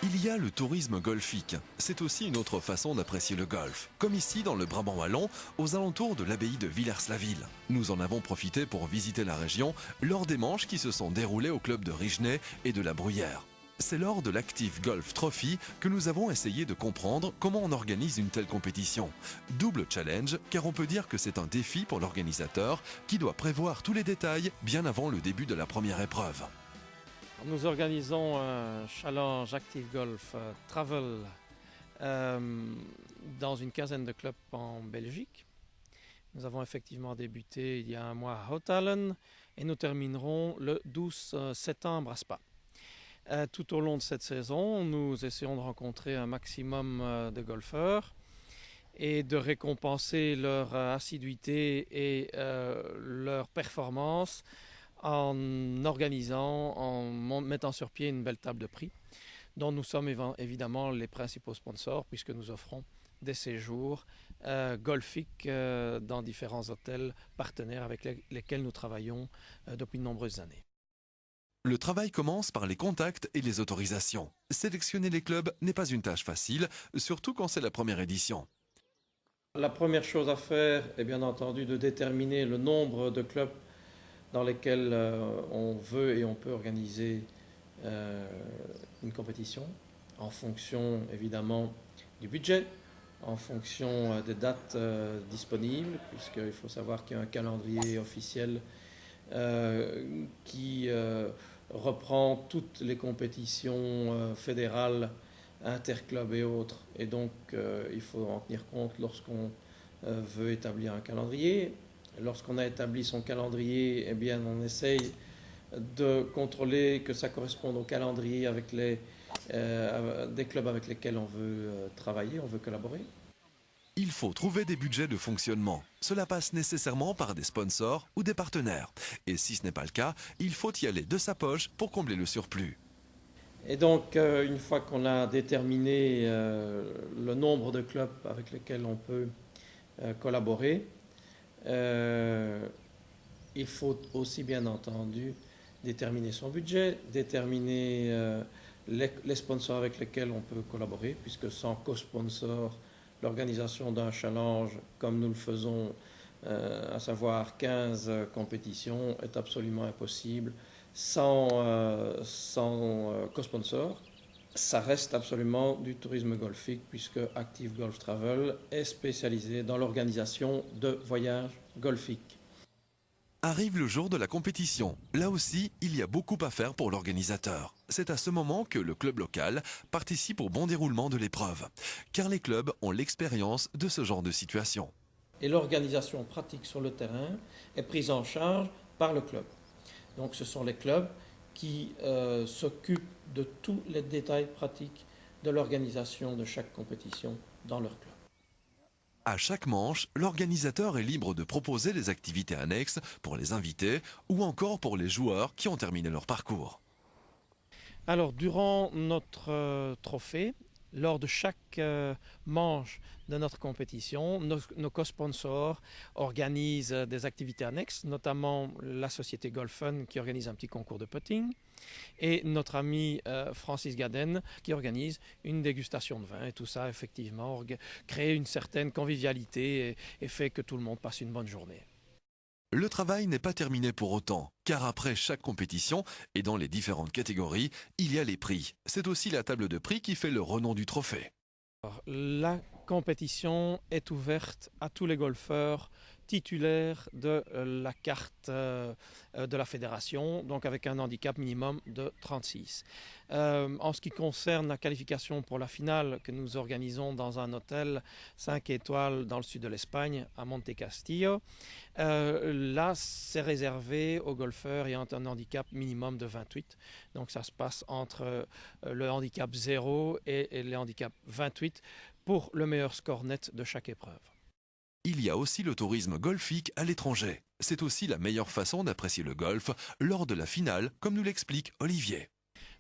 Il y a le tourisme golfique. C'est aussi une autre façon d'apprécier le golf, comme ici dans le Brabant wallon, aux alentours de l'abbaye de Villers-la-Ville. Nous en avons profité pour visiter la région lors des manches qui se sont déroulées au club de Rigenay et de la Bruyère. C'est lors de l'Active Golf Trophy que nous avons essayé de comprendre comment on organise une telle compétition. Double challenge, car on peut dire que c'est un défi pour l'organisateur qui doit prévoir tous les détails bien avant le début de la première épreuve. Nous organisons un challenge Active Golf Travel dans une quinzaine de clubs en Belgique. Nous avons effectivement débuté il y a un mois à Houtalen et nous terminerons le 12 septembre à Spa. Tout au long de cette saison, nous essayons de rencontrer un maximum de golfeurs et de récompenser leur assiduité et leur performance en organisant, en mettant sur pied une belle table de prix, dont nous sommes évidemment les principaux sponsors, puisque nous offrons des séjours golfiques dans différents hôtels partenaires avec lesquels nous travaillons depuis de nombreuses années. Le travail commence par les contacts et les autorisations. Sélectionner les clubs n'est pas une tâche facile, surtout quand c'est la première édition. La première chose à faire est bien entendu de déterminer le nombre de clubs dans lesquels on veut et on peut organiser une compétition, en fonction évidemment du budget, en fonction des dates disponibles, puisqu'il faut savoir qu'il y a un calendrier officiel qui reprend toutes les compétitions fédérales, interclubs et autres. Et donc il faut en tenir compte lorsqu'on veut établir un calendrier. Lorsqu'on a établi son calendrier, eh bien, on essaye de contrôler que ça corresponde au calendrier avec des clubs avec lesquels on veut travailler, on veut collaborer. Il faut trouver des budgets de fonctionnement. Cela passe nécessairement par des sponsors ou des partenaires. Et si ce n'est pas le cas, il faut y aller de sa poche pour combler le surplus. Et donc, une fois qu'on a déterminé le nombre de clubs avec lesquels on peut collaborer, il faut aussi bien entendu déterminer son budget, déterminer les sponsors avec lesquels on peut collaborer, puisque sans co-sponsor, l'organisation d'un challenge comme nous le faisons, à savoir 15 compétitions, est absolument impossible sans co-sponsor. Ça reste absolument du tourisme golfique, puisque Active Golf Travel est spécialisé dans l'organisation de voyages golfiques. Arrive le jour de la compétition. Là aussi, il y a beaucoup à faire pour l'organisateur. C'est à ce moment que le club local participe au bon déroulement de l'épreuve. Car les clubs ont l'expérience de ce genre de situation. Et l'organisation pratique sur le terrain est prise en charge par le club. Donc ce sont les clubs qui s'occupent de tous les détails pratiques de l'organisation de chaque compétition dans leur club. À chaque manche, l'organisateur est libre de proposer des activités annexes pour les invités ou encore pour les joueurs qui ont terminé leur parcours. Alors, durant notre trophée, lors de chaque manche de notre compétition, nos co-sponsors organisent des activités annexes, notamment la société Golf Fun qui organise un petit concours de putting et notre ami Francis Gaden qui organise une dégustation de vin. Et tout ça, effectivement, crée une certaine convivialité et fait que tout le monde passe une bonne journée. Le travail n'est pas terminé pour autant, car après chaque compétition et dans les différentes catégories, il y a les prix. C'est aussi la table de prix qui fait le renom du trophée. Alors, la compétition est ouverte à tous les golfeurs titulaires de la carte de la fédération, donc avec un handicap minimum de 36. En ce qui concerne la qualification pour la finale que nous organisons dans un hôtel 5 étoiles dans le sud de l'Espagne, à Monte Castillo, là c'est réservé aux golfeurs ayant un handicap minimum de 28. Donc ça se passe entre le handicap 0 et le handicap 28 pour le meilleur score net de chaque épreuve. Il y a aussi le tourisme golfique à l'étranger. C'est aussi la meilleure façon d'apprécier le golf lors de la finale, comme nous l'explique Olivier.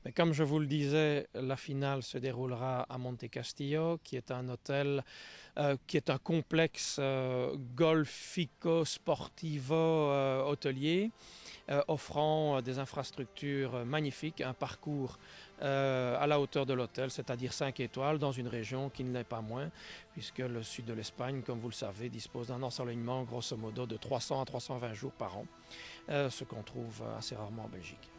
Mais comme je vous le disais, la finale se déroulera à Monte Castillo, qui est un hôtel, qui est un complexe golfico-sportivo hôtelier, offrant des infrastructures magnifiques, un parcours à la hauteur de l'hôtel, c'est-à-dire 5 étoiles dans une région qui ne l'est pas moins, puisque le sud de l'Espagne, comme vous le savez, dispose d'un ensoleillement grosso modo de 300 à 320 jours par an, ce qu'on trouve assez rarement en Belgique.